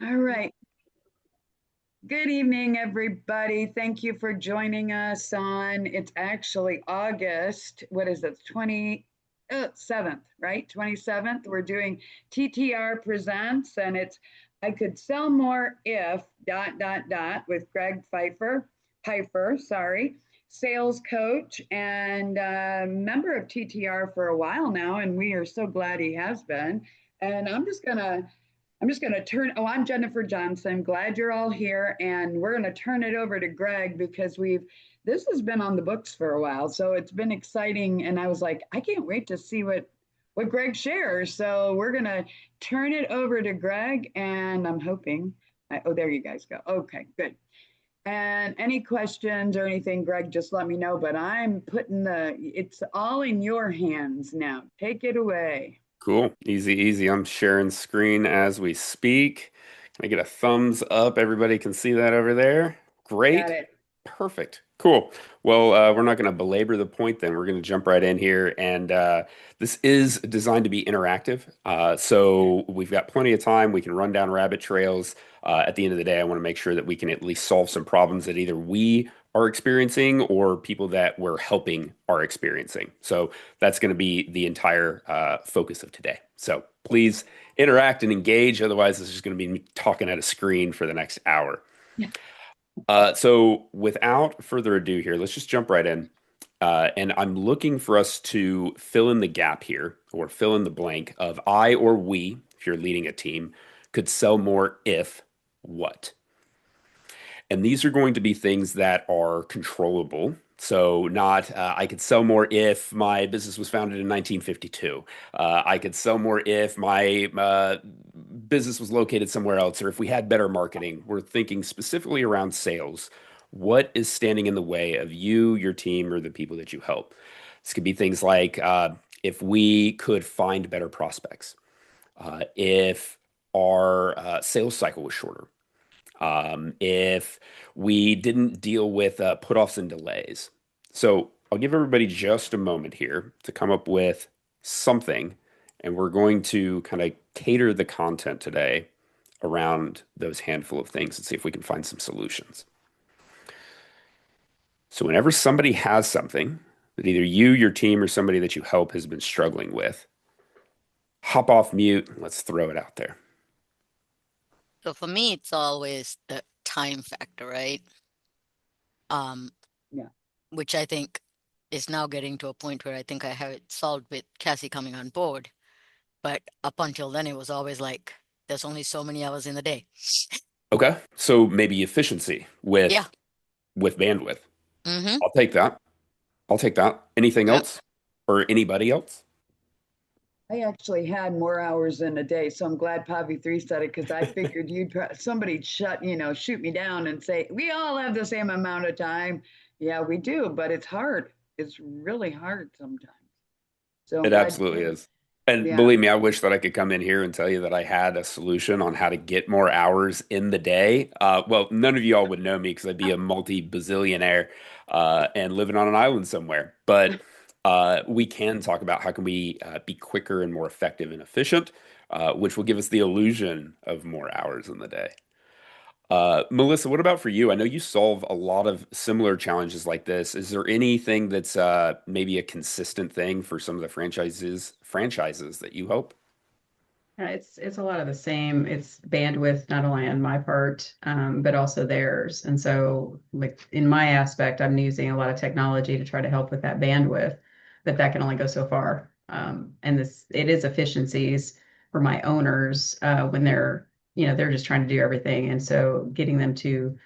All right. Good evening, everybody. Thank you for joining us on, it's actually August, what is it, 27th, right? 27th. We're doing TTR Presents, and it's I Could Sell More If, with Greg Peiffer, sorry, sales coach and member of TTR for a while now, and we are so glad he has been. And I'm just gonna turn. Oh, I'm Jennifer Johnson. Glad you're all here, and we're gonna turn it over to Greg because this has been on the books for a while, so it's been exciting. And I was like, I can't wait to see what Greg shares. So we're gonna turn it over to Greg, and I'm hoping. Oh, there you guys go. Okay, good. And any questions or anything, Greg, just let me know. But I'm putting it's all in your hands now. Take it away. Cool. Easy, easy. I'm sharing screen as we speak. Can I get a thumbs up? Everybody can see that over there. Got Great. it. Perfect. Cool. Well, we're not going to belabor the point then. We're going to jump right in here. And this is designed to be interactive. So we've got plenty of time. We can run down rabbit trails. At the end of the day, I want to make sure that we can at least solve some problems that either we are experiencing or people that we're helping are experiencing. So that's going to be the entire focus of today. So please interact and engage. Otherwise, this is just going to be me talking at a screen for the next hour. Yeah. So without further ado here, let's just jump right in. And I'm looking for us to fill in the gap here or fill in the blank of I or we, if you're leading a team, could sell more if what? And these are going to be things that are controllable. So, not I could sell more if my business was founded in 1952. I could sell more if my business was located somewhere else, or if we had better marketing. We're thinking specifically around sales. What is standing in the way of you, your team, or the people that you help? This could be things like if we could find better prospects, if our sales cycle was shorter, if we didn't deal with put-offs and delays. So I'll give everybody just a moment here to come up with something, and we're going to kind of cater the content today around those handful of things and see if we can find some solutions. So whenever somebody has something that either you, your team, or somebody that you help has been struggling with, hop off mute and let's throw it out there. So for me, it's always the time factor, right? Um, Yeah. which I think is now getting to a point where I think I have it solved with Cassie coming on board. But up until then, it was always like there's only so many hours in the day. Okay, so maybe efficiency Yeah. with bandwidth. Mm-hmm. I'll take that. I'll take that. Anything Yep. else? Or anybody else? I actually had more hours in a day, so I'm glad Pavi 3 said it because I figured somebody'd shoot me down and say, we all have the same amount of time. Yeah, we do, but it's hard. It's really hard sometimes. So I'm It glad, absolutely is. And yeah. believe me, I wish that I could come in here and tell you that I had a solution on how to get more hours in the day. Well, none of you all would know me because I'd be a multi-bazillionaire and living on an island somewhere. But we can talk about how can we be quicker and more effective and efficient, which will give us the illusion of more hours in the day. Melissa, what about for you? I know you solve a lot of similar challenges like this. Is there anything that's maybe a consistent thing for some of the franchises that you help? It's a lot of the same. It's bandwidth, not only on my part, but also theirs. And so, like in my aspect, I'm using a lot of technology to try to help with that bandwidth, but that can only go so far. And it is efficiencies for my owners when they're just trying to do everything. And so, getting them to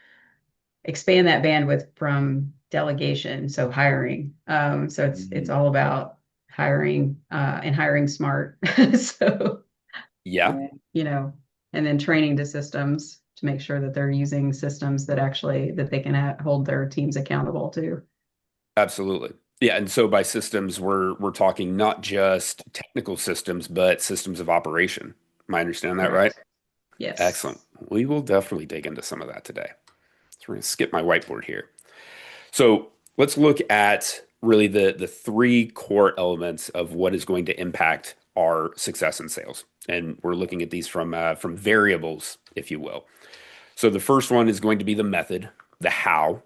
expand that bandwidth from delegation, so hiring. So it's Mhm. all about hiring and hiring smart. So Yeah, Yeah. you know, and then training the systems to make sure that they're using systems that they can hold their teams accountable to. absolutely. Yeah, and so by systems, we're talking not just technical systems, but systems of operation. Am I understanding that right? Correct. Yes. Excellent. We will definitely dig into some of that today. So we're going to skip my whiteboard here. So let's look at really the three core elements of what is going to impact our success in sales. And we're looking at these from variables, if you will. So the first one is going to be the method, the how.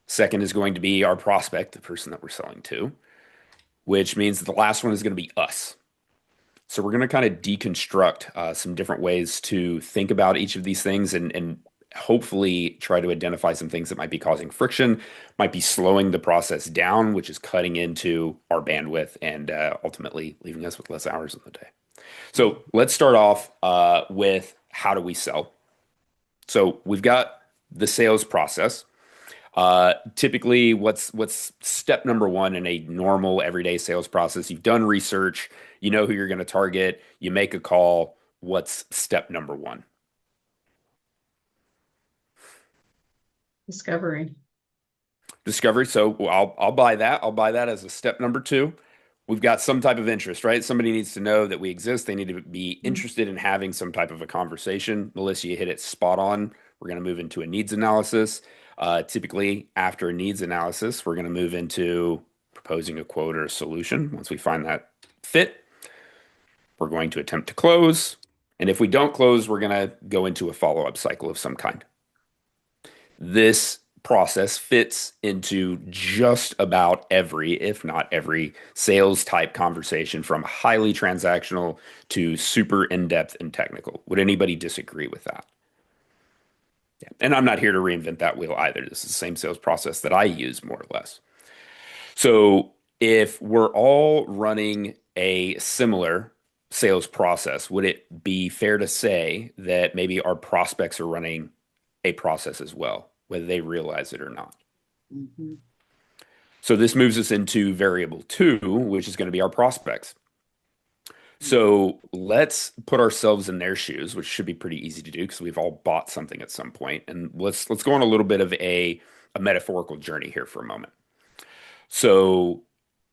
Second is going to be our prospect, the person that we're selling to, which means that the last one is going to be us. So we're going to kind of deconstruct some different ways to think about each of these things and hopefully try to identify some things that might be causing friction, might be slowing the process down, which is cutting into our bandwidth and ultimately leaving us with less hours in the day. So let's start off with how do we sell? So we've got the sales process. Typically, what's step number one in a normal everyday sales process? You've done research, you know who you're going to target, you make a call. What's step number one? Discovery. Discovery. So I'll buy that. I'll buy that as a step number two. We've got some type of interest, right? Somebody needs to know that we exist. They need to be interested in having some type of a conversation. Melissa, you hit it spot on. We're going to move into a needs analysis. Typically, after a needs analysis, we're going to move into proposing a quote or a solution. Once we find that fit, we're going to attempt to close. And if we don't close, we're going to go into a follow-up cycle of some kind. This process fits into just about every, if not every, sales type conversation from highly transactional to super in-depth and technical. Would anybody disagree with that? Yeah. And I'm not here to reinvent that wheel either. This is the same sales process that I use more or less. So if we're all running a similar sales process, would it be fair to say that maybe our prospects are running a process as well, whether they realize it or not? Mm-hmm. So this moves us into variable two, which is going to be our prospects. So let's put ourselves in their shoes, which should be pretty easy to do because we've all bought something at some point. And let's go on a little bit of a metaphorical journey here for a moment. So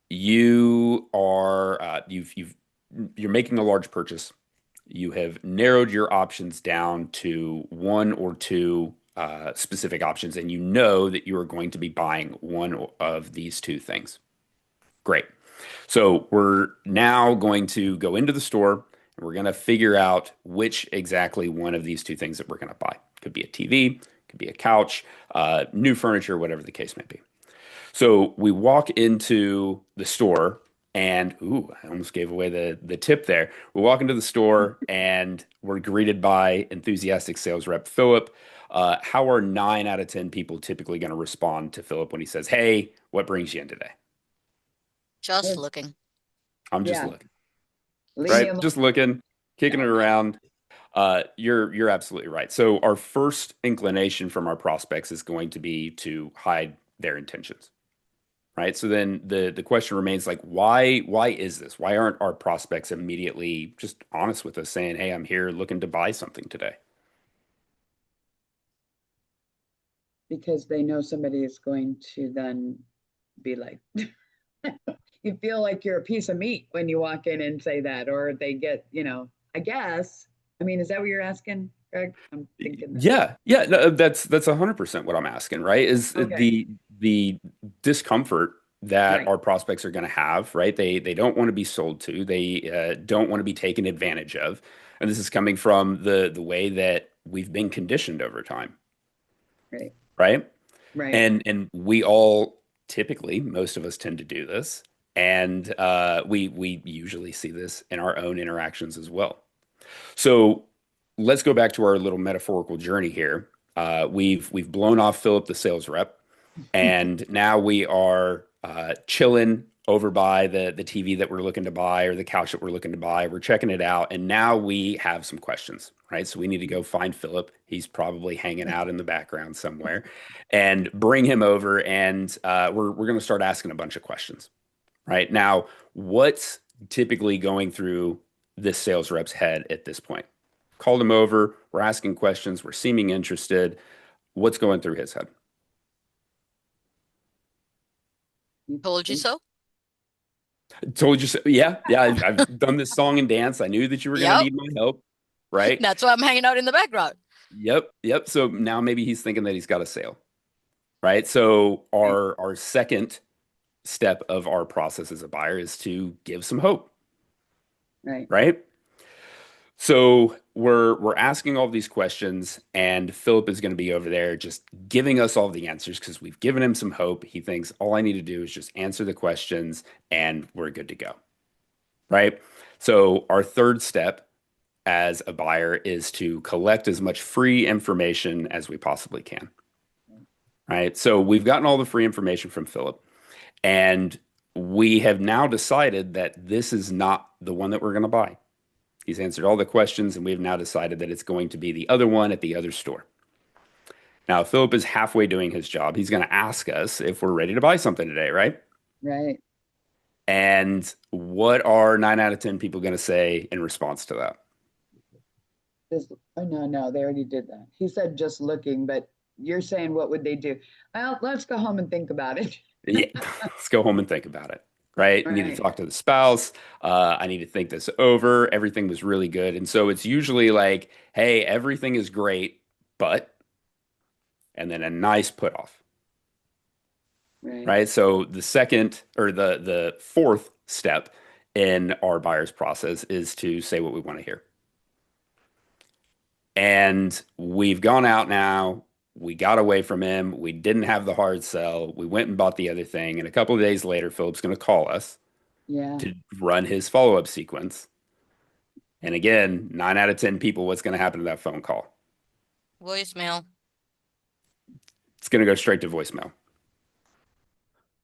you are you're making a large purchase. You have narrowed your options down to one or two specific options, and you know that you are going to be buying one of these two things. Great. So we're now going to go into the store and we're going to figure out which exactly one of these two things that we're going to buy. Could be a TV, could be a couch, new furniture, whatever the case may be. So we walk into the store and, ooh, I almost gave away the tip there. We walk into the store and we're greeted by enthusiastic sales rep Philip. How are 9 out of 10 people typically going to respond to Philip when he says, "Hey, what brings you in today?" Just looking. I'm just Yeah. looking, Leave me right? alone. Just looking, kicking it around. You're absolutely right. So our first inclination from our prospects is going to be to hide their intentions, right? So then the question remains like, why is this? Why aren't our prospects immediately just honest with us, saying, "Hey, I'm here looking to buy something today"? Because they know somebody is going to then be like, you feel like you're a piece of meat when you walk in and say that, or they get, I guess. I mean, is that what you're asking, Greg? I'm thinking that. Yeah, no, that's 100% what I'm asking, right? Is Okay. the discomfort that Right. our prospects are going to have, right? They don't want to be sold to, they don't want to be taken advantage of, and this is coming from the way that we've been conditioned over time, Right. right? Right. And we all typically, most of us tend to do this, and we usually see this in our own interactions as well. So let's go back to our little metaphorical journey here. We've blown off Philip, the sales rep, and now we are chilling over by the TV that we're looking to buy or the couch that we're looking to buy. We're checking it out, and now we have some questions, right? So we need to go find Philip. He's probably hanging out in the background somewhere, and bring him over, and we're going to start asking a bunch of questions, right? Now, what's typically going through this sales rep's head at this point? Called him over. We're asking questions. We're seeming interested. What's going through his head? Told you so? Told you so. Yeah, yeah. I've done this song and dance. I knew that you were going to Yep. need my help, right? That's why I'm hanging out in the background. Yep. So now maybe he's thinking that he's got a sale, right? So Right. our second step of our process as a buyer is to give some hope. Right. right? So we're asking all these questions, and Philip is going to be over there just giving us all the answers because we've given him some hope. He thinks all I need to do is just answer the questions, and we're good to go, right? So our third step as a buyer is to collect as much free information as we possibly can, right? So we've gotten all the free information from Philip, and we have now decided that this is not the one that we're going to buy. He's answered all the questions, and we've now decided that it's going to be the other one at the other store. Now, Philip is halfway doing his job. He's going to ask us if we're ready to buy something today, right? Right. And what are 9 out of 10 people going to say in response to that? Just, oh, no, they already did that. He said just looking, but you're saying what would they do? Well, let's go home and think about it. Yeah, let's go home and think about it, right? I need to Right. talk to the spouse. I need to think this over. Everything was really good. And so it's usually like, hey, everything is great, but, and then a nice put off, Right. right? So the second or the fourth step in our buyer's process is to say what we want to hear. And we've gone out now. We got away from him. We didn't have the hard sell. We went and bought the other thing. And a couple of days later, Philip's going to call us Yeah. to run his follow-up sequence. And again, 9 out of 10 people, what's going to happen to that phone call? Voicemail. It's going to go straight to voicemail.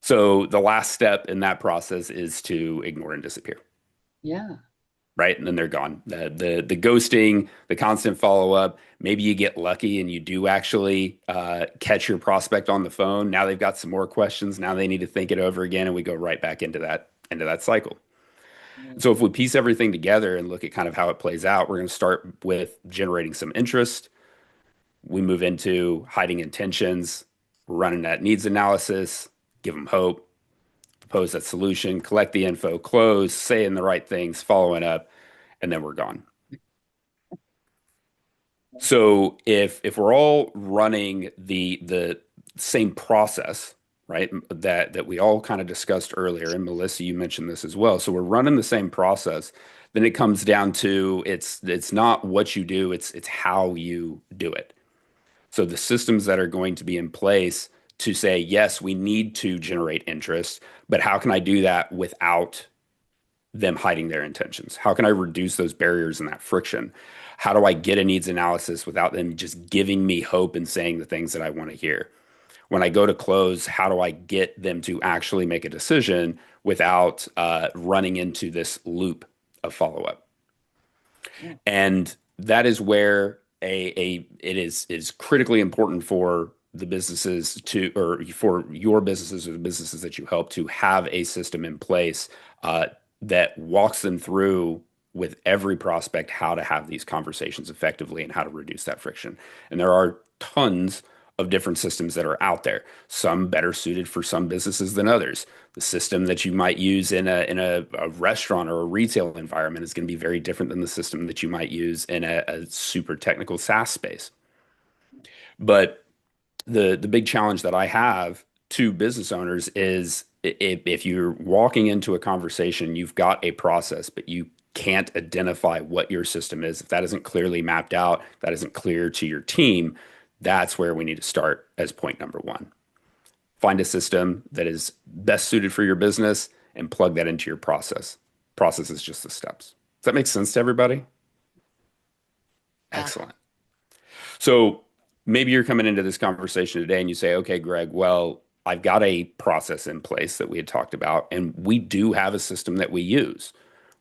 So the last step in that process is to ignore and disappear. Yeah. Right? And then they're gone. The ghosting, the constant follow up. Maybe you get lucky and you do actually catch your prospect on the phone. Now they've got some more questions. Now they need to think it over again, and we go right back into that cycle. Right. So if we piece everything together and look at kind of how it plays out, we're going to start with generating some interest. We move into hiding intentions. We're running that needs analysis, give them hope, propose that solution, collect the info, close, saying the right things, following up, and then we're gone. So if we're all running the same process, right, that we all kind of discussed earlier, and Melissa, you mentioned this as well. So we're running the same process, then it comes down to it's not what you do, it's how you do it. So the systems that are going to be in place to say, yes, we need to generate interest, but how can I do that without them hiding their intentions? How can I reduce those barriers and that friction? How do I get a needs analysis without them just giving me hope and saying the things that I want to hear? When I go to close, how do I get them to actually make a decision without running into this loop of follow up? Yeah. And that is where it is critically important for the businesses to, or for your businesses or the businesses that you help to have a system in place that walks them through with every prospect how to have these conversations effectively and how to reduce that friction. And there are tons of different systems that are out there, some better suited for some businesses than others. The system that you might use in a restaurant or a retail environment is going to be very different than the system that you might use in a super technical SaaS space. But the big challenge that I have to business owners is if you're walking into a conversation, you've got a process, but you can't identify what your system is. If that isn't clearly mapped out, that isn't clear to your team, that's where we need to start as point number one. Find a system that is best suited for your business and plug that into your process. Process is just the steps. Does that make sense to everybody? Yeah. Excellent. So maybe you're coming into this conversation today and you say, okay, Greg, well, I've got a process in place that we had talked about, and we do have a system that we use.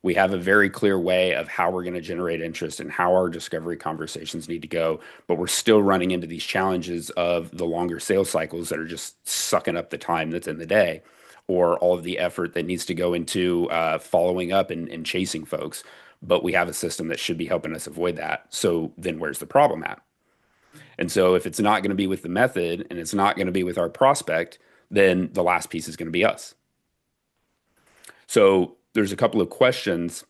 We have a very clear way of how we're going to generate interest and how our discovery conversations need to go, but we're still running into these challenges of the longer sales cycles that are just sucking up the time that's in the day, or all of the effort that needs to go into following up and chasing folks. But we have a system that should be helping us avoid that. So then where's the problem at? And so if it's not going to be with the method and it's not going to be with our prospect, then the last piece is going to be us. So there's a couple of questions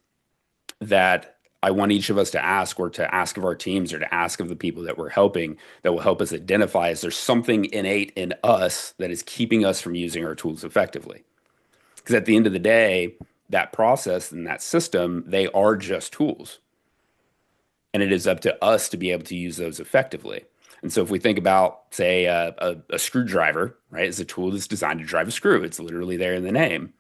that I want each of us to ask, or to ask of our teams, or to ask of the people that we're helping, that will help us identify is there something innate in us that is keeping us from using our tools effectively? Because at the end of the day, that process and that system, they are just tools. And it is up to us to be able to use those effectively. And so if we think about, say, a screwdriver, right, is a tool that's designed to drive a screw. It's literally there in the name.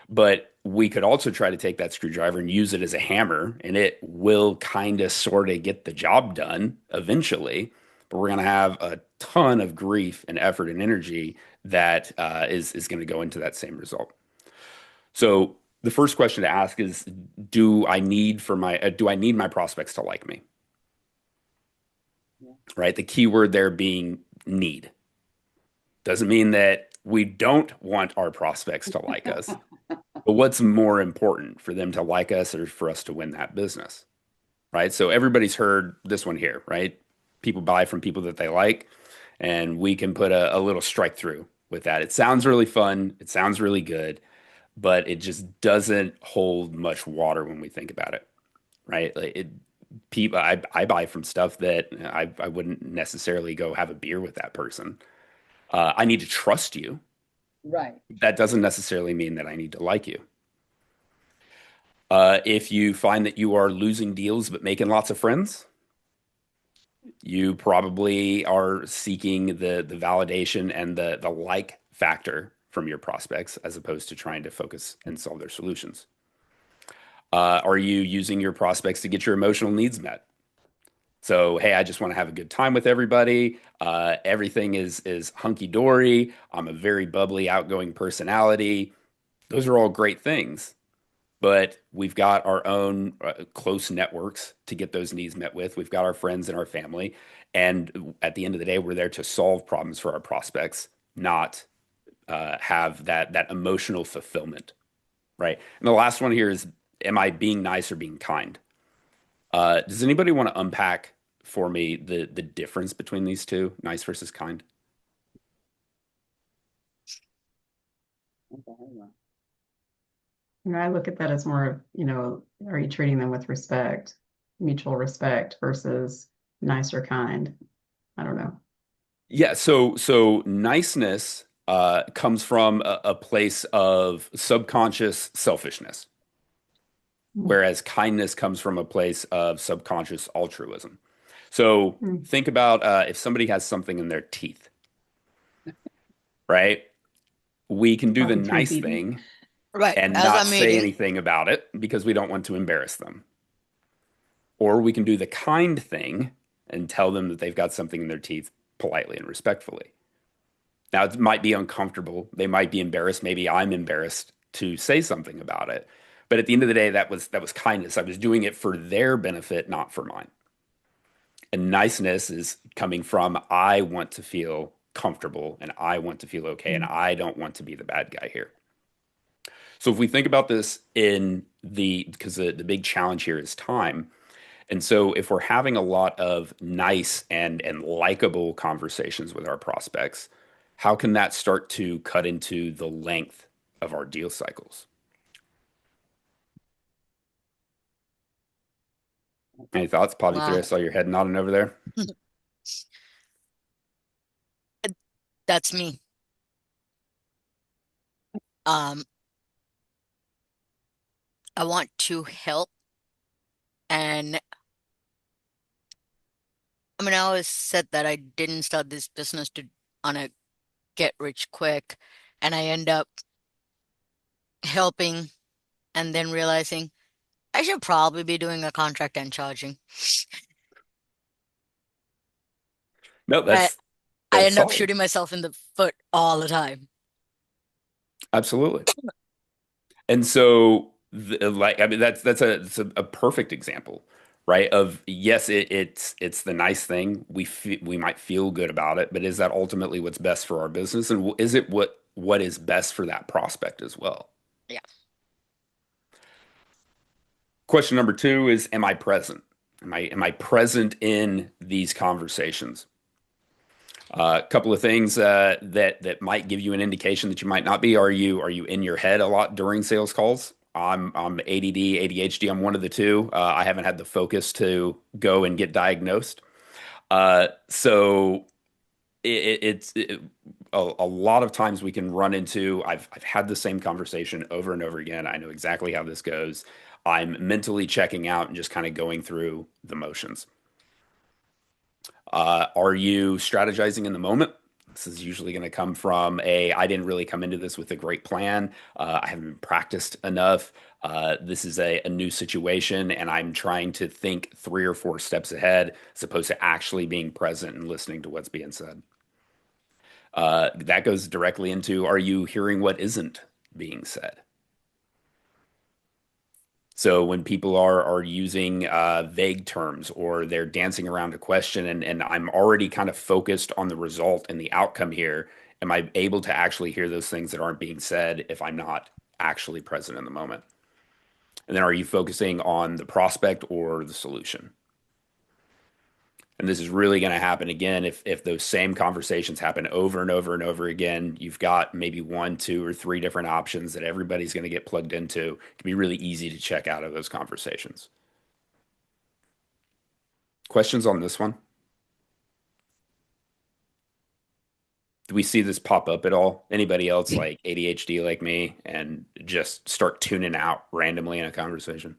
But we could also try to take that screwdriver and use it as a hammer, and it will kind of sort of get the job done eventually. But we're going to have a ton of grief and effort and energy that is going to go into that same result. So the first question to ask is, do I need my prospects to like me? Right? The key word there being need. Doesn't mean that we don't want our prospects to like us, but what's more important for them to like us or for us to win that business? Right? So everybody's heard this one here, right? People buy from people that they like, and we can put a little strike through with that. It sounds really fun. It sounds really good, but it just doesn't hold much water when we think about it, right? Like people, I buy from stuff that I wouldn't necessarily go have a beer with that person. I need to trust you. Right. That doesn't necessarily mean that I need to like you. If you find that you are losing deals but making lots of friends, you probably are seeking the validation and the like factor from your prospects as opposed to trying to focus and solve their solutions. Are you using your prospects to get your emotional needs met? So, hey, I just want to have a good time with everybody. Everything is hunky dory. I'm a very bubbly, outgoing personality. Those are all great things, but we've got our own close networks to get those needs met with. We've got our friends and our family, and at the end of the day, we're there to solve problems for our prospects, not have that emotional fulfillment, right? And the last one here is, am I being nice or being kind? Does anybody want to unpack for me the difference between these two, nice versus kind? I look at that as more of, are you treating them with respect, mutual respect versus nice or kind? I don't know. Yeah, so niceness comes from a place of subconscious selfishness, whereas kindness comes from a place of subconscious altruism. So Mm. think about if somebody has something in their teeth, right? We can do the Talking teeth nice eating. thing Right. and As not I'm say eating. anything about it because we don't want to embarrass them. Or we can do the kind thing and tell them that they've got something in their teeth politely and respectfully. Now, it might be uncomfortable. They might be embarrassed. Maybe I'm embarrassed to say something about it. But at the end of the day, that was kindness. I was doing it for their benefit, not for mine. And niceness is coming from I want to feel comfortable and I want to feel okay and Mm. I don't want to be the bad guy here. So if we think about this in because the big challenge here is time. And so if we're having a lot of nice and likable conversations with our prospects, how can that start to cut into the length of our deal cycles? Any thoughts? Probably three. I Wow. saw your head nodding over there. That's me. Um, I want to help, and I mean, I always said that I didn't start this business to on a get rich quick, and I end up helping and then realizing I should probably be doing a contract and charging. No, But I that's end up solid. shooting myself in the foot all the time. Absolutely. And so, like, I mean, that's a perfect example, right? Of yes, it's the nice thing. We might feel good about it, but is that ultimately what's best for our business, and is it what is best for that prospect as well? Yeah. Question number two is, am I present? Am I present in these conversations? A couple of things that might give you an indication that you might not be. Are you in your head a lot during sales calls? I'm ADD, ADHD. I'm one of the two. I haven't had the focus to go and get diagnosed. So it's a lot of times we can run into, I've had the same conversation over and over again. I know exactly how this goes. I'm mentally checking out and just kind of going through the motions. Are you strategizing in the moment? This is usually going to come from I didn't really come into this with a great plan. I haven't been practiced enough. This is a new situation, and I'm trying to think 3 or 4 steps ahead as opposed to actually being present and listening to what's being said. That goes directly into, are you hearing what isn't being said? So when people are using vague terms or they're dancing around a question, and I'm already kind of focused on the result and the outcome here, am I able to actually hear those things that aren't being said if I'm not actually present in the moment? And then are you focusing on the prospect or the solution? And this is really going to happen again if those same conversations happen over and over and over again. You've got maybe 1, 2, or 3 different options that everybody's going to get plugged into. It can be really easy to check out of those conversations. Questions on this one? Do we see this pop up at all? Anybody else like ADHD like me and just start tuning out randomly in a conversation?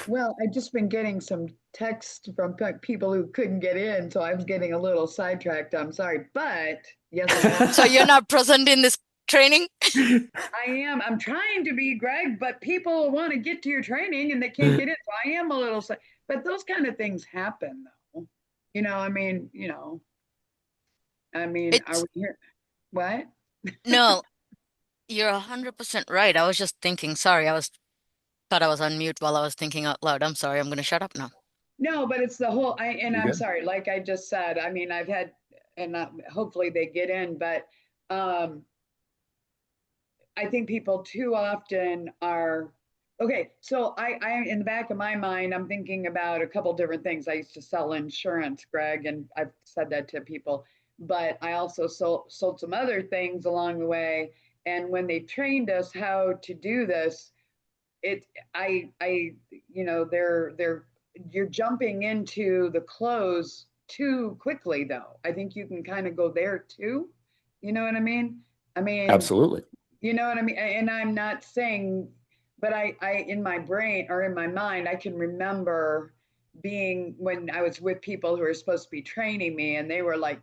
Well, I've just been getting some text from people who couldn't get in, so I was getting a little sidetracked. I'm sorry, but yes, I am. So you're not present in this training? I am. I'm trying to be, Greg, but people want to get to your training and they can't get in. So I am a little, but those kind of things happen, though. Are It's we here? What? no, you're 100% right. I was just thinking, sorry, thought I was on mute while I was thinking out loud. I'm sorry, I'm gonna shut up now. No, but it's the whole. And You're I'm good. sorry. Like I just said, I mean, I've had, and hopefully they get in, but um, I think people too often are okay. So in the back of my mind, I'm thinking about a couple different things. I used to sell insurance, Greg, and I've said that to people, but I also sold some other things along the way. And when they trained us how to do this, it, I, they're, you're jumping into the close too quickly, though. I think you can kind of go there too. You know what I mean? I mean, Absolutely. you know what I mean? And I'm not saying, but in my brain or in my mind, I can remember being when I was with people who were supposed to be training me, and they were like,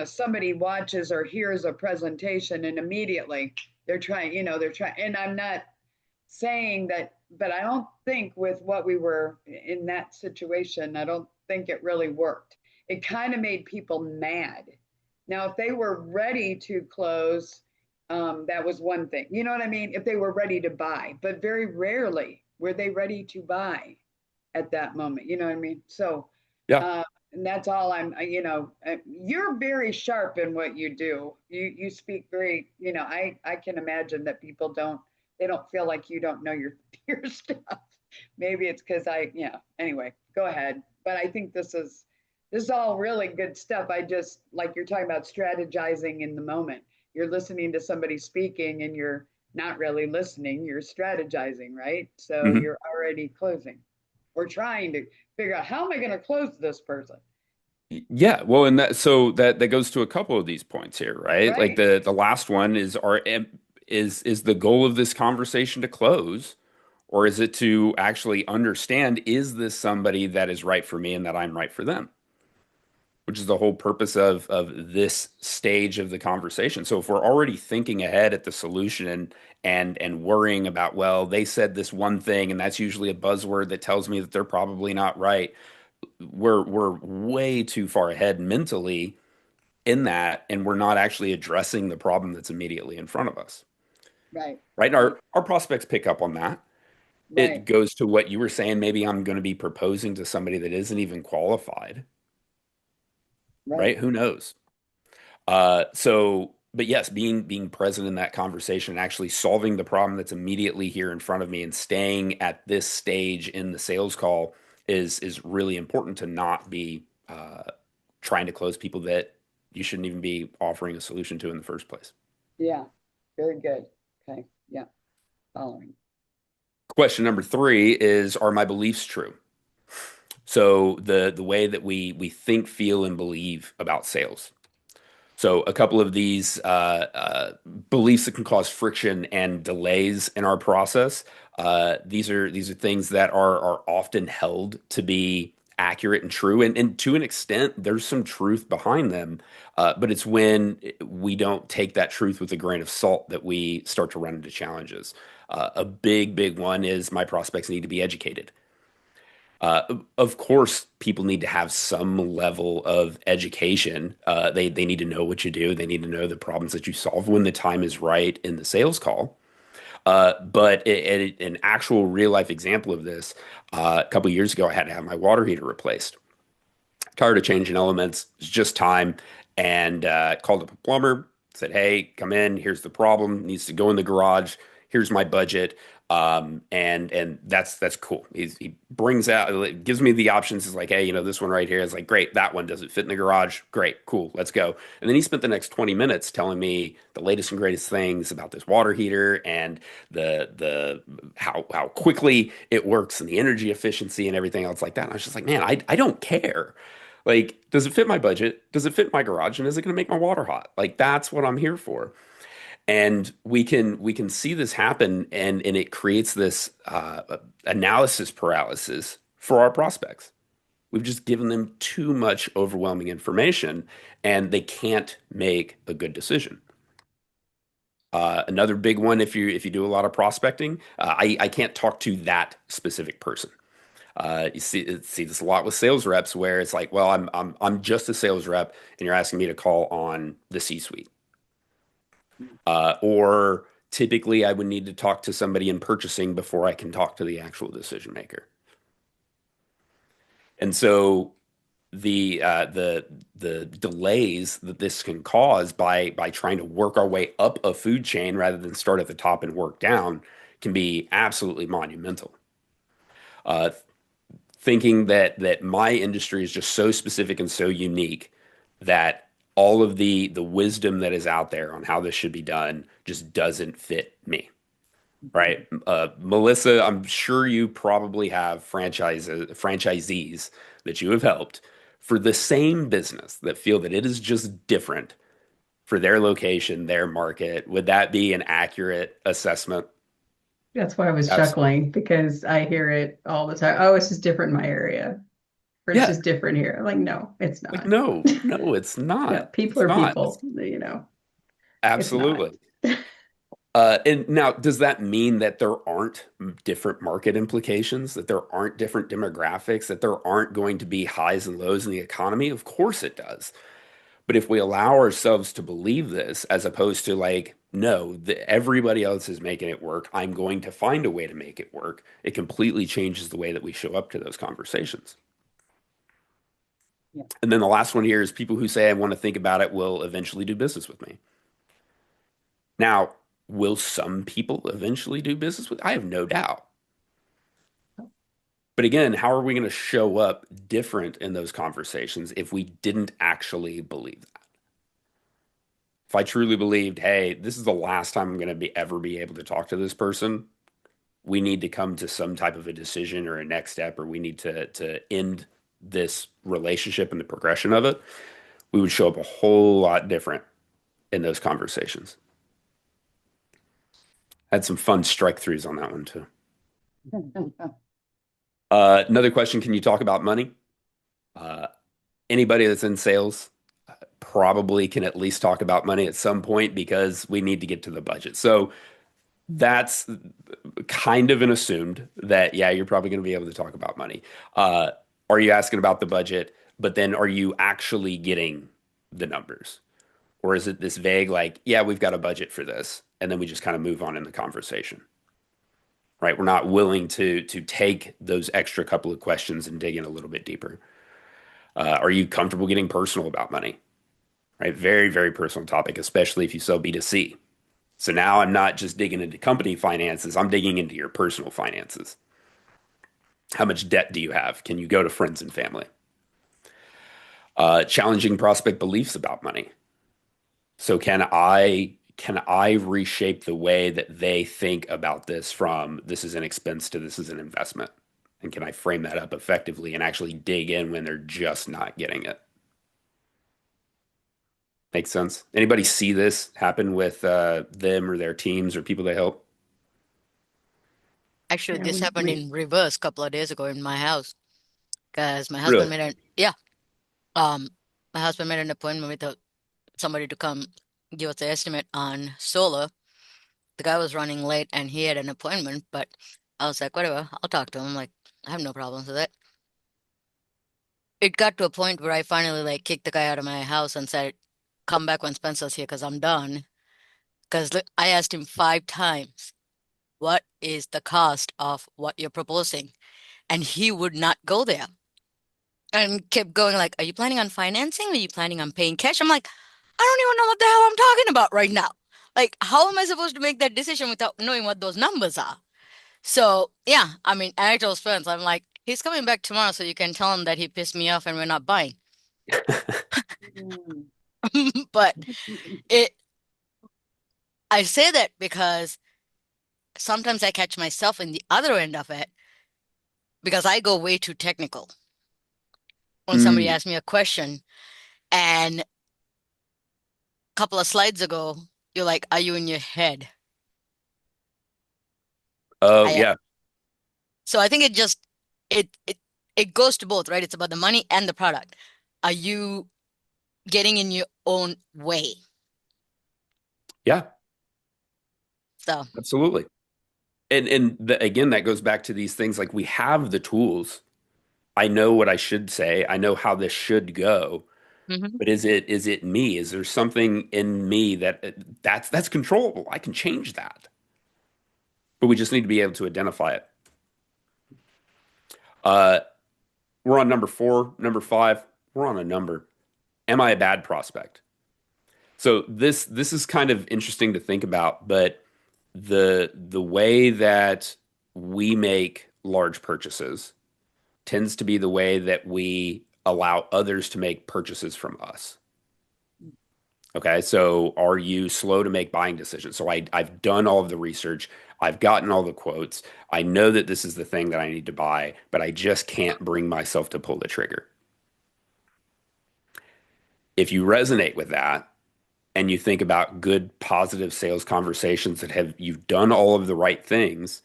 somebody watches or hears a presentation, and immediately they're trying, and I'm not saying that, but I don't think with what we were in that situation, I don't think it really worked. It kind of made people mad. Now, if they were ready to close, that was one thing. You know what I mean? If they were ready to buy, but very rarely were they ready to buy at that moment. You know what I mean? So, Yeah. uh, and that's all you're very sharp in what you do. You speak very, I can imagine that people they don't feel like you don't know your stuff. Maybe it's because yeah, anyway, go ahead. But I think this is all really good stuff. I just, like you're talking about strategizing in the moment. You're listening to somebody speaking and you're not really listening, you're strategizing, right? So hmm you're already closing or trying to figure out, how am I going to close this person? Yeah. Well, and that goes to a couple of these points here, right? Like Right, the last one is the goal of this conversation to close, or is it to actually understand, is this somebody that is right for me and that I'm right for them? Which is the whole purpose of this stage of the conversation. So if we're already thinking ahead at the solution and worrying about, well, they said this one thing and that's usually a buzzword that tells me that they're probably not right. We're way too far ahead mentally in that, and we're not actually addressing the problem that's immediately in front of us. right, Right? And right, our prospects pick up on that. It right, goes to what you were saying. Maybe I'm going to be proposing to somebody that isn't even qualified, right. right? Who knows? But yes, being present in that conversation and actually solving the problem that's immediately here in front of me and staying at this stage in the sales call is really important to not be trying to close people that you shouldn't even be offering a solution to in the first place. Yeah, very good. Okay, yeah, following. Question number 3 is, are my beliefs true? So the way that we think, feel, and believe about sales. So a couple of these beliefs that can cause friction and delays in our process. These are things that are often held to be accurate and true, and to an extent, there's some truth behind them. But it's when we don't take that truth with a grain of salt that we start to run into challenges. A big one is my prospects need to be educated. Of course, people need to have some level of education. They need to know what you do. They need to know the problems that you solve when the time is right in the sales call. But an actual real life example of this, a couple of years ago, I had to have my water heater replaced. Tired of changing elements. It's just time, and called up a plumber. Said, "Hey, come in. Here's the problem. Needs to go in the garage. Here's my budget." And that's cool. He brings out, gives me the options. Is like, hey, this one right here is like, great. That one doesn't fit in the garage. Great, cool. Let's go. And then he spent the next 20 minutes telling me the latest and greatest things about this water heater and the how quickly it works and the energy efficiency and everything else like that. And I was just like, man, I don't care. Like, does it fit my budget? Does it fit my garage? And is it going to make my water hot? Like, that's what I'm here for. And we can see this happen, and it creates this analysis paralysis for our prospects. We've just given them too much overwhelming information, and they can't make a good decision. Another big one, if you do a lot of prospecting, I can't talk to that specific person. You see this a lot with sales reps, where it's like, well, I'm just a sales rep, and you're asking me to call on the C-suite. Or typically, I would need to talk to somebody in purchasing before I can talk to the actual decision maker. And so the delays that this can cause by trying to work our way up a food chain rather than start at the top and work down can be absolutely monumental. Uh, Thinking that my industry is just so specific and so unique that all of the wisdom that is out there on how this should be done just doesn't fit me. Right. Melissa, I'm sure you probably have franchisees that you have helped for the same business that feel that it is just different for their location, their market. Would that be an accurate assessment? That's why I was Absolutely. chuckling because I hear it all the time. Oh, it's just different in my area, or it's Yeah. just different here. Like, no, it's Like, not. no, it's No, not. people It's are not. people, it's not. Absolutely. And now, does that mean that there aren't different market implications, that there aren't different demographics, that there aren't going to be highs and lows in the economy? Of course it does. But if we allow ourselves to believe this, as opposed to like, no, everybody else is making it work, I'm going to find a way to make it work, it completely changes the way that we show up to those conversations. Yeah. And then the last one here is people who say, I want to think about it, will eventually do business with me. Now, will some people eventually do business with? I have no doubt. But again, how are we going to show up different in those conversations if we didn't actually believe that? If I truly believed, hey, this is the last time I'm going to ever be able to talk to this person, we need to come to some type of a decision or a next step, or we need to end this relationship and the progression of it, we would show up a whole lot different in those conversations. Had some fun strike throughs on that one too. Another question, can you talk about money? Uh, Anybody that's in sales probably can at least talk about money at some point because we need to get to the budget. So that's kind of an assumed that, yeah, you're probably going to be able to talk about money. Uh, are you asking about the budget, but then are you actually getting the numbers? Or is it this vague, like, yeah, we've got a budget for this, and then we just kind of move on in the conversation, right? We're not willing to take those extra couple of questions and dig in a little bit deeper. Are you comfortable getting personal about money? Right? Very, very personal topic, especially if you sell B2C. So now I'm not just digging into company finances, I'm digging into your personal finances. How much debt do you have? Can you go to friends and family? Challenging prospect beliefs about money. So can I reshape the way that they think about this from this is an expense to this is an investment? And can I frame that up effectively and actually dig in when they're just not getting it? Makes sense. Anybody see this happen with them or their teams or people they help? Actually, Yeah, this happened we in reverse a couple of days ago in my house because my husband Really? made an yeah, um, my husband made an appointment with somebody to come give us an estimate on solar. The guy was running late and he had an appointment, but I was like, whatever, I'll talk to him. I'm like, I have no problems with it. It got to a point where I finally like kicked the guy out of my house and said, come back when Spencer's here because I'm done. Because I asked him 5 times, what is the cost of what you're proposing? And he would not go there and kept going like, are you planning on financing? Are you planning on paying cash? I'm like, I don't even know what the hell I'm talking about right now. Like, how am I supposed to make that decision without knowing what those numbers are? So, yeah, I mean, and I told friends, I'm like, he's coming back tomorrow, so you can tell him that he pissed me off and we're not buying. Mm. But it, I say that because sometimes I catch myself in the other end of it because I go way too technical when somebody Mm. asks me a question. And a couple of slides ago, you're like, are you in your head? Oh, I yeah. So I think it it it goes to both, right? It's about the money and the product. Are you getting in your own way? Yeah, So, absolutely. Again, that goes back to these things like we have the tools. I know what I should say. I know how this should go. mhm. But is it me? Is there something in me that that's controllable? I can change that. But we just need to be able to identify it. Uh, we're on number four, number five. We're on a number. Am I a bad prospect? So this is kind of interesting to think about, but the way that we make large purchases tends to be the way that we allow others to make purchases from us. Okay, so are you slow to make buying decisions? So I've done all of the research, I've gotten all the quotes, I know that this is the thing that I need to buy, but I just can't bring myself to pull the trigger. If you resonate with that and you think about good positive sales conversations that have you've done all of the right things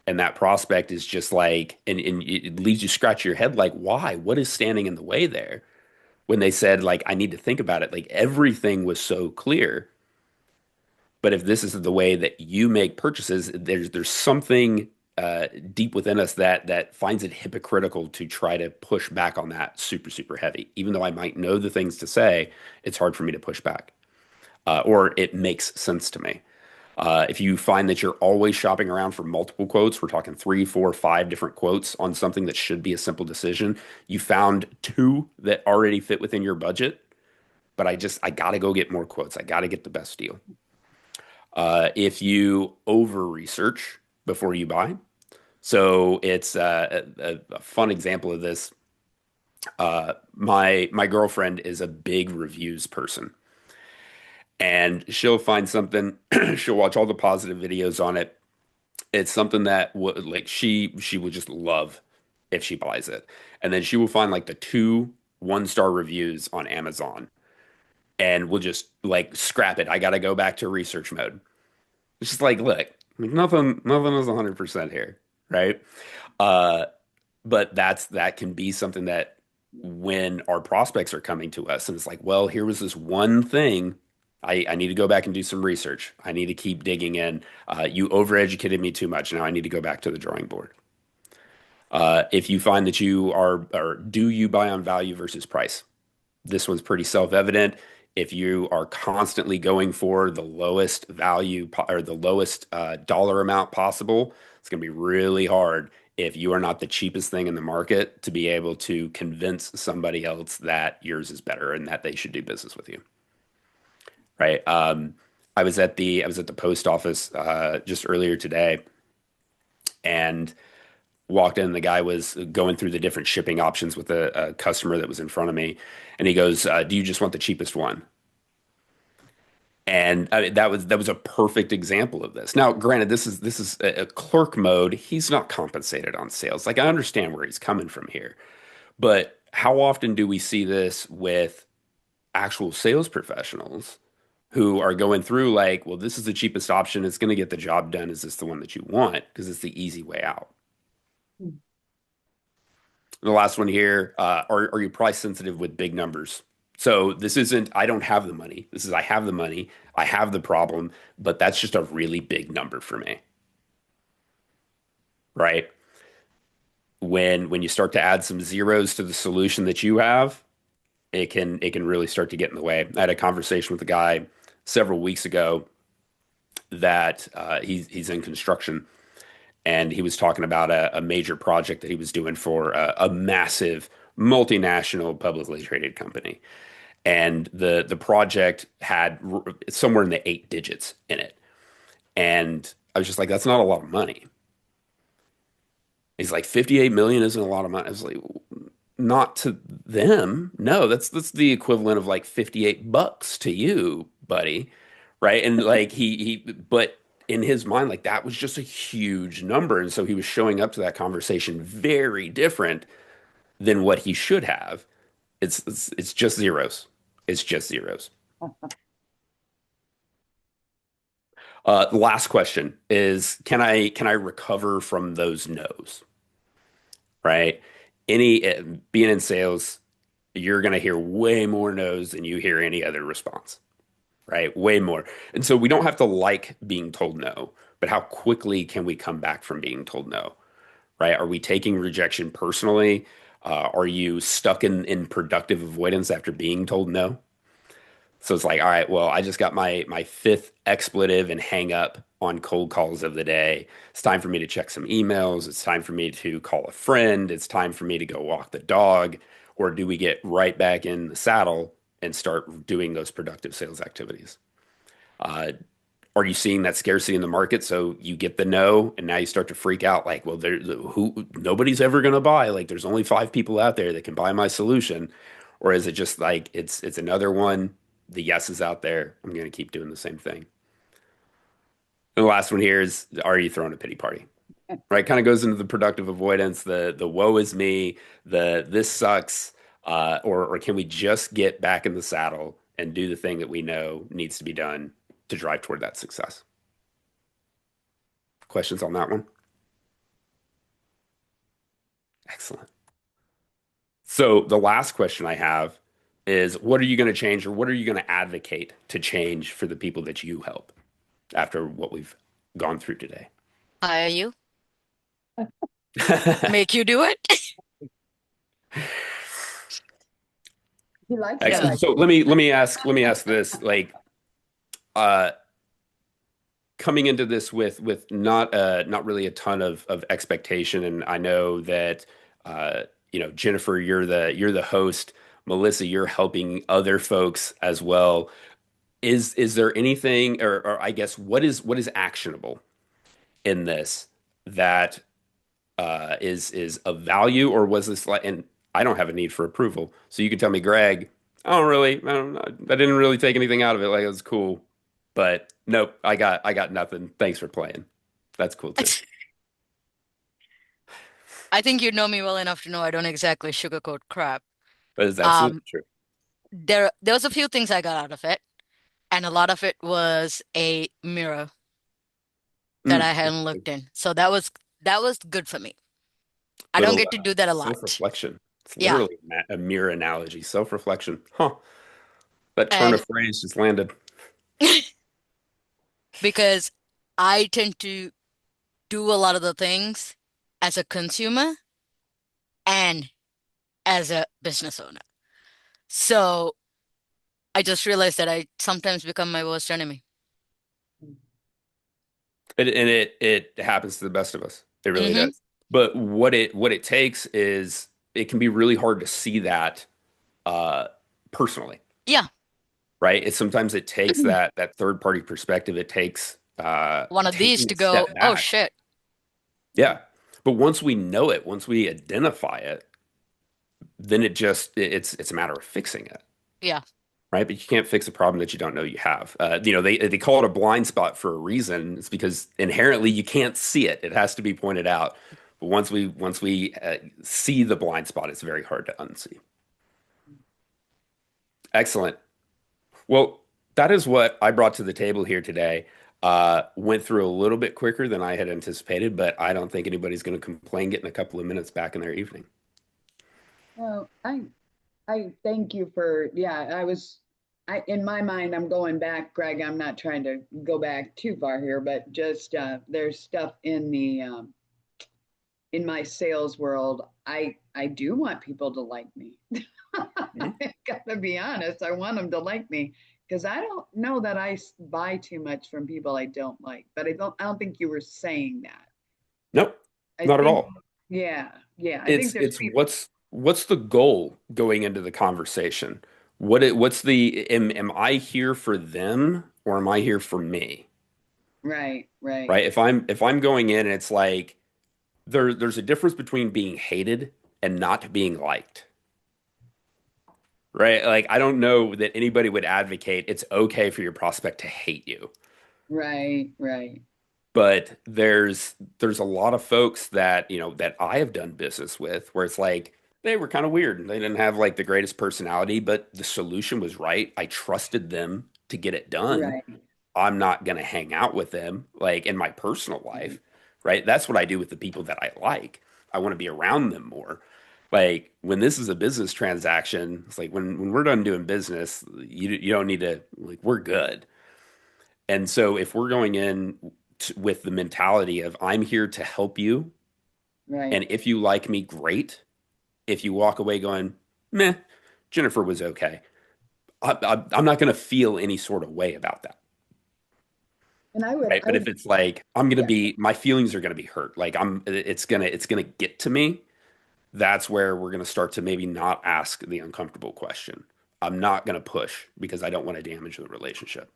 and that prospect is just like and it leaves you scratch your head like why? What is standing in the way there? When they said like I need to think about it, like everything was so clear. But if this is the way that you make purchases, there's something deep within us that finds it hypocritical to try to push back on that super heavy. Even though I might know the things to say, it's hard for me to push back, or it makes sense to me. If you find that you're always shopping around for multiple quotes, we're talking three, four, five different quotes on something that should be a simple decision. You found two that already fit within your budget, but I got to go get more quotes. I got to get the best deal. If you over research before you buy. So it's a fun example of this. My girlfriend is a big reviews person, and she'll find something. She'll watch all the positive videos on it. It's something that would like she would just love if she buys it, and then she will find like the two one-star reviews on Amazon, and will just like scrap it. I got to go back to research mode. It's just like, look, like nothing is 100% here, right? Uh, but that can be something that when our prospects are coming to us and it's like, well, here was this one thing. I need to go back and do some research. I need to keep digging in. You overeducated me too much. Now I need to go back to the drawing board. If you find that you are, or do you buy on value versus price? This one's pretty self-evident. If you are constantly going for the lowest value or the lowest dollar amount possible, it's going to be really hard if you are not the cheapest thing in the market to be able to convince somebody else that yours is better and that they should do business with you. Right. I was at the post office just earlier today and walked in. And the guy was going through the different shipping options with a customer that was in front of me, and he goes, "Do you just want the cheapest one?" And I mean, that was a perfect example of this. Now, granted, this is a clerk mode. He's not compensated on sales. Like I understand where he's coming from here, but how often do we see this with actual sales professionals who are going through like, well, this is the cheapest option. It's going to get the job done. Is this the one that you want? Because it's the easy way out. The last one here, are you price sensitive with big numbers? So this isn't, I don't have the money. This is, I have the money. I have the problem, but that's just a really big number for me, right? When you start to add some zeros to the solution that you have, it can really start to get in the way. I had a conversation with a guy several weeks ago that he's in construction, and he was talking about a major project that he was doing for a massive multinational publicly traded company, and the project had somewhere in the eight digits in it, and I was just like, that's not a lot of money. He's like, 58 million isn't a lot of money. I was like, not to them. No, that's the equivalent of like 58 bucks to you, buddy. Right? And like but in his mind, like that was just a huge number. And so he was showing up to that conversation very different than what he should have. It's just zeros. It's just zeros. The last question is, can I recover from those no's? Right? Any being in sales, you're going to hear way more no's than you hear any other response, right? Way more. And so we don't have to like being told no, but how quickly can we come back from being told no, right? Are we taking rejection personally? Are you stuck in productive avoidance after being told no? So it's like, all right, well, I just got my fifth expletive and hang up on cold calls of the day. It's time for me to check some emails. It's time for me to call a friend. It's time for me to go walk the dog. Or do we get right back in the saddle and start doing those productive sales activities? Uh, are you seeing that scarcity in the market? So you get the no, and now you start to freak out like, well, nobody's ever going to buy. Like, there's only five people out there that can buy my solution. Or is it just like it's another one? The yes is out there. I'm going to keep doing the same thing. And the last one here is, are you throwing a pity party? Right? Kind of goes into the productive avoidance, the woe is me, the this sucks, or can we just get back in the saddle and do the thing that we know needs to be done to drive toward that success? Questions on that one? Excellent. So the last question I have is, what are you going to change, or what are you going to advocate to change for the people that you help after what we've gone through today? Hire you, make you do it. He likes that Yeah. Excellent. idea. So let me ask this, like, uh coming into this with not really a ton of expectation, and I know that Jennifer, you're the host. Melissa, you're helping other folks as well. Is there anything, or I guess what is actionable in this that is of value, or was this like, and I don't have a need for approval, so you can tell me, Greg, I didn't really take anything out of it. Like, it was cool, but nope, I got nothing. Thanks for playing. That's cool too. I think you know me well enough to know I don't exactly sugarcoat crap. That is absolutely Um, true. there was a few things I got out of it, and a lot of it was a mirror that I hadn't looked in. So that was good for me. I don't Little get to do that a lot. self-reflection. It's Yeah. literally a mirror analogy. Self-reflection. Huh. That turn And of phrase just landed. because I tend to do a lot of the things as a consumer and as a business owner. So I just realized that I sometimes become my worst enemy. And it happens to the best of us. It really Hmm. does. But what it takes is, it can be really hard to see that uh personally, Yeah. right? Sometimes it takes that third party perspective. It takes One of these taking to a go, step oh back. shit. Yeah. But once we know it, once we identify it, then it's a matter of fixing it, Yeah. right? But you can't fix a problem that you don't know you have. They call it a blind spot for a reason. It's because inherently you can't see it. It has to be pointed out. But once we see the blind spot, it's very hard to unsee. Excellent. Well, that is what I brought to the table here today. Went through a little bit quicker than I had anticipated, but I don't think anybody's going to complain getting a couple of minutes back in their evening. Well, I thank you for, yeah, in my mind, I'm going back, Greg. I'm not trying to go back too far here, but just there's stuff in my sales world. I do want people to like me. Mhm. I gotta be honest. I want them to like me because I don't know that buy too much from people I don't like. But I don't think you were saying that. Nope, I not at think, all. yeah, yeah. I think there's It's people, what's the goal going into the conversation? What's the am I here for them or am I here for me? right, right, Right? If I'm going in and it's like there's a difference between being hated and not being liked. Right? Like I don't know that anybody would advocate it's okay for your prospect to hate you. right, right, But there's a lot of folks that, you know, that I have done business with where it's like they were kind of weird and they didn't have like the greatest personality, but the solution was right. I trusted them to get it done. right, I'm not going to hang out with them like in my personal life, right? That's what I do with the people that I like. I want to be around them more. Like when this is a business transaction, it's like when we're done doing business, you don't need to like we're good. And so if we're going in with the mentality of I'm here to help you, right. and if you like me, great. If you walk away going, meh, Jennifer was okay. I'm not going to feel any sort of way about that. And Right. I But if would, it's like I'm gonna yeah, be my feelings are gonna be hurt, like it's gonna get to me, that's where we're gonna start to maybe not ask the uncomfortable question. I'm not gonna push because I don't want to damage the relationship.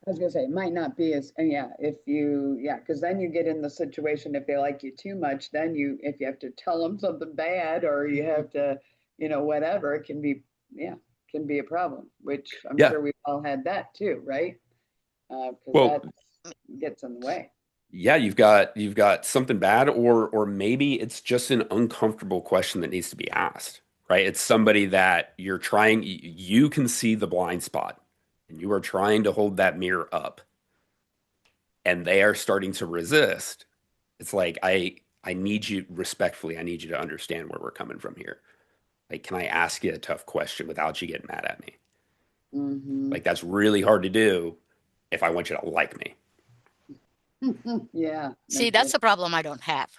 I was gonna say, it might not be as, and yeah, if you, yeah, because then you get in the situation if they like you too much, then if you have to tell them something bad or you have to, whatever, it can be, yeah, can be a problem, which I'm Yeah. sure we've all had that too, right? Because Well, that gets in the way. yeah, you've got something bad or maybe it's just an uncomfortable question that needs to be asked, right? It's somebody that you're trying you can see the blind spot and you are trying to hold that mirror up and they are starting to resist. It's like I need you respectfully, I need you to understand where we're coming from here. Like, can I ask you a tough question without you getting mad at me? Hmm. Like that's really hard to do if I want you to like me. Yeah, no See, that's kidding. the problem I don't have.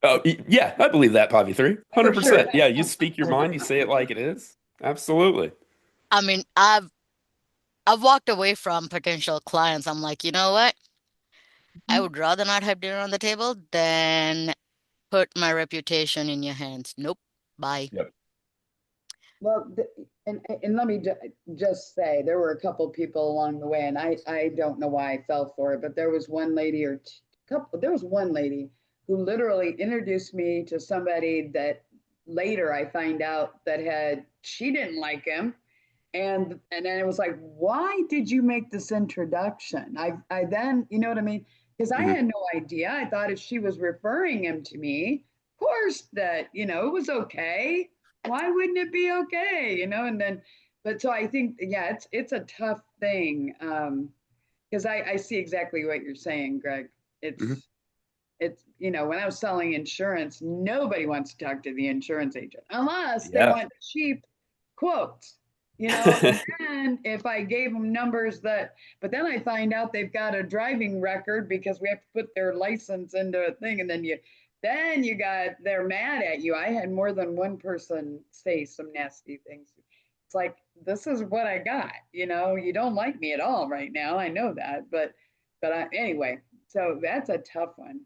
Oh, yeah, I believe that, Poppy 3. For sure. 100%. Yeah, you speak your mind, you say it like it is. Absolutely. I mean, I've walked away from potential clients. I'm like, you know what? I would rather not have dinner on the table than put my reputation in your hands. Nope. Bye. Yep. Well, and let me just say there were a couple people along the way, and I don't know why I fell for it, but there was one lady or couple. There was one lady who literally introduced me to somebody that later I find out that had she didn't like him, and then it was like, why did you make this introduction? I then, you know what I mean? Because I Hmm. had no idea. I thought if she was referring him to me, of course that, it was okay. Why wouldn't it be okay? And then, but so I think, yeah, it's a tough thing. Because I see exactly what you're saying, Greg. Hmm. When I was selling insurance, nobody wants to talk to the insurance agent unless they Yeah. want cheap quotes, and then if I gave them numbers but then I find out they've got a driving record because we have to put their license into a thing. And they're mad at you. I had more than one person say some nasty things. It's like, this is what I got, you don't like me at all right now. I know that, anyway, so that's a tough one.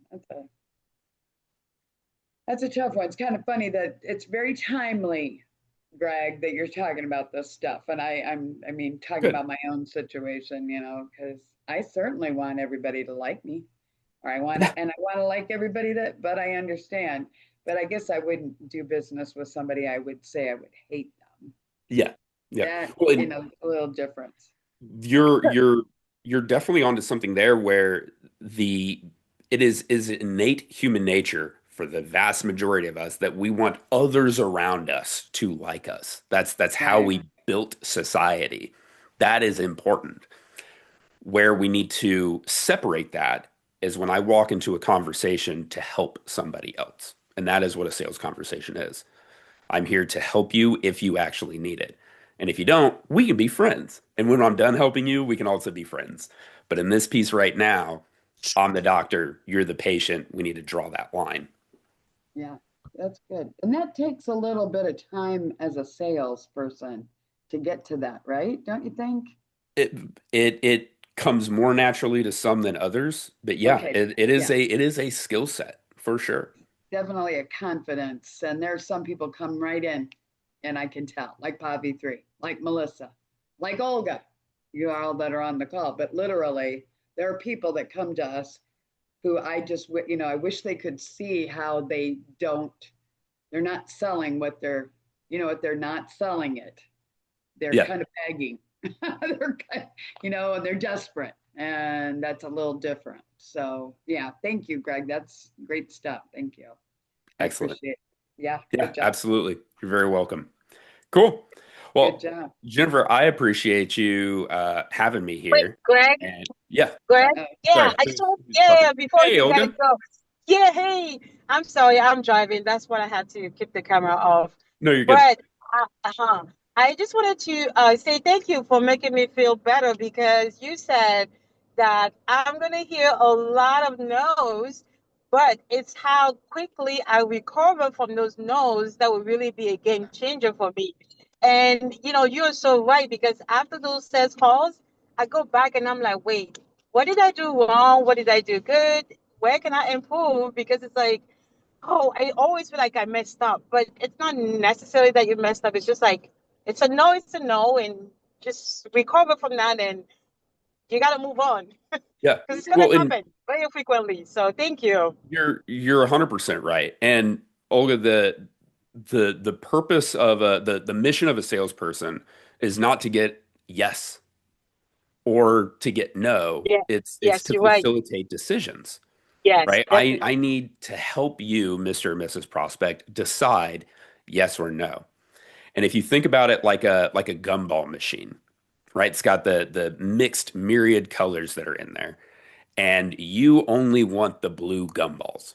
That's a tough one. It's kind of funny that it's very timely, Greg, that you're talking about this stuff. And I mean, talking Good. about my own situation, because I certainly want everybody to like me, or Yeah. I want to like everybody but I understand. But I guess I wouldn't do business with somebody I would say I would hate them. Yeah. Yeah. That, Well, and a little difference. you're you're you're definitely onto something there where the it is innate human nature for the vast majority of us that we want others around us to like us. That's how Right. we built society. That is important. Where we need to separate that is when I walk into a conversation to help somebody else. And that is what a sales conversation is. I'm here to help you if you actually need it. And if you don't, we can be friends. And when I'm done helping you, we can also be friends. But in this piece right now, I'm the doctor, you're the patient. We need to draw that line. Yeah, that's good. And that takes a little bit of time as a salesperson to get to that, right? Don't you think? It it comes more naturally to some than others, but yeah, Okay. it Yeah, is a skill set for sure. definitely a confidence. And there's some people come right in and I can tell, like Pavi 3, like Melissa, like Olga, you all that are on the call. But literally, there are people that come to us who I just, I wish they could see how they're not selling what what they're not selling it. They're Yeah, kind of begging. They're and they're desperate. And that's a little different. So yeah, thank you, Greg. That's great stuff. Thank you. I excellent. appreciate it. Yeah, Yeah, good job. absolutely. You're very welcome. Cool. Good Well, job. Jennifer, I appreciate you having me Wait, here. Greg, And yeah, Greg. Uh-oh. Yeah, sorry, I just want, who's yeah, talking? before Hey, you let Olga. it go. Yeah, hey, I'm sorry, I'm driving. That's why I had to keep the camera off. No, you're good. But I just wanted to say thank you for making me feel better because you said that I'm going to hear a lot of no's, but it's how quickly I recover from those no's that will really be a game changer for me. And you're so right because after those sales calls, I go back and I'm like, wait, what did I do wrong? What did I do good? Where can I improve? Because it's like, oh, I always feel like I messed up, but it's not necessarily that you messed up. It's just like it's a no, and just recover from that, and you got to move on Yeah. because it's gonna Well, and happen very frequently. So thank you. you're 100% right. And Olga, the purpose of the mission of a salesperson is not to get yes or to get no. Yeah. It's Yes, to you're right. facilitate decisions, Yes, right? I definitely. need to help you, Mr. or Mrs. Prospect, decide yes or no. And if you think about it like a gumball machine, right? It's got the mixed myriad colors that are in there, and you only want the blue gumballs.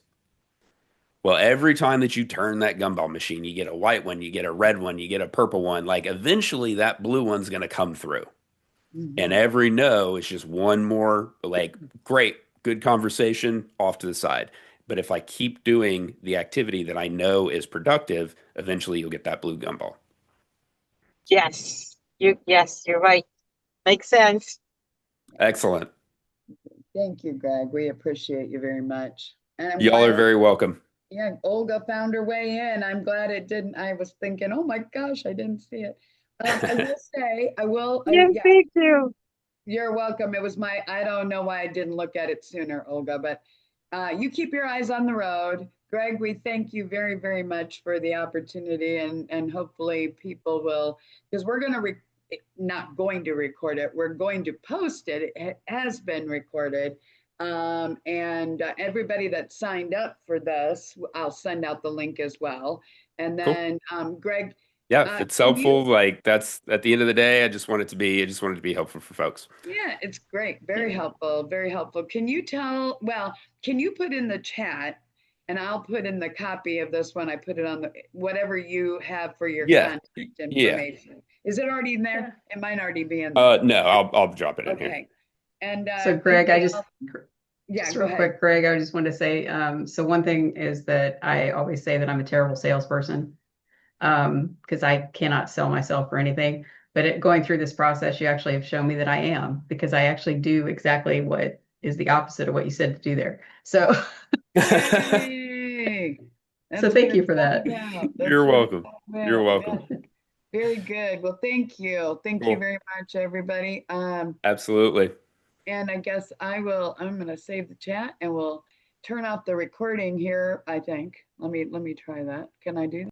Well, every time that you turn that gumball machine, you get a white one, you get a red one, you get a purple one. Like eventually that blue one's going to come through. And Mhm. every no is just one more, like, great, good conversation off to the side. But if I keep doing the activity that I know is productive, eventually you'll get that blue gumball. Yes, you're right. Makes sense. Excellent. Thank you, Greg. We appreciate you very much. And I'm Y'all glad, are very welcome. yeah, Olga found her way in. I'm glad it didn't. I was thinking, oh my gosh, I didn't see it. I will say, Yes, yeah, thank you. you're welcome. It was I don't know why I didn't look at it sooner, Olga, but you keep your eyes on the road. Greg, we thank you very, very much for the opportunity and hopefully people will, because we're going to, not going to record it, we're going to post it. It has been recorded. And everybody that signed up for this, I'll send out the link as well. And Cool. then Greg, Yeah, if it's can you, helpful, like that's at the end of the day, I just wanted to be helpful for folks. yeah, it's great. Very Yeah. helpful. Very helpful. Can you put in the chat and I'll put in the copy of this one. I put it on whatever you have for your Yeah. contact Yeah. information. Is it already in there? Yeah. It might already be in there. No, I'll drop it in here. Okay. And So Greg, anybody else? Yeah, just go real ahead. quick, Greg, I just wanted to say, so one thing is that I always say that I'm a terrible salesperson. Because I cannot sell myself or anything. But going through this process, you actually have shown me that I am, because I actually do exactly what is the opposite of what you said to do there. So, Yay. so That's what thank you it's for all that. about. That's You're what it's welcome. all You're about. welcome. Yeah. Very good. Well, thank you. Thank you Cool. very much, everybody. Absolutely. And I guess I'm going to save the chat and we'll turn off the recording here, I think. Let me try that. Can I do that?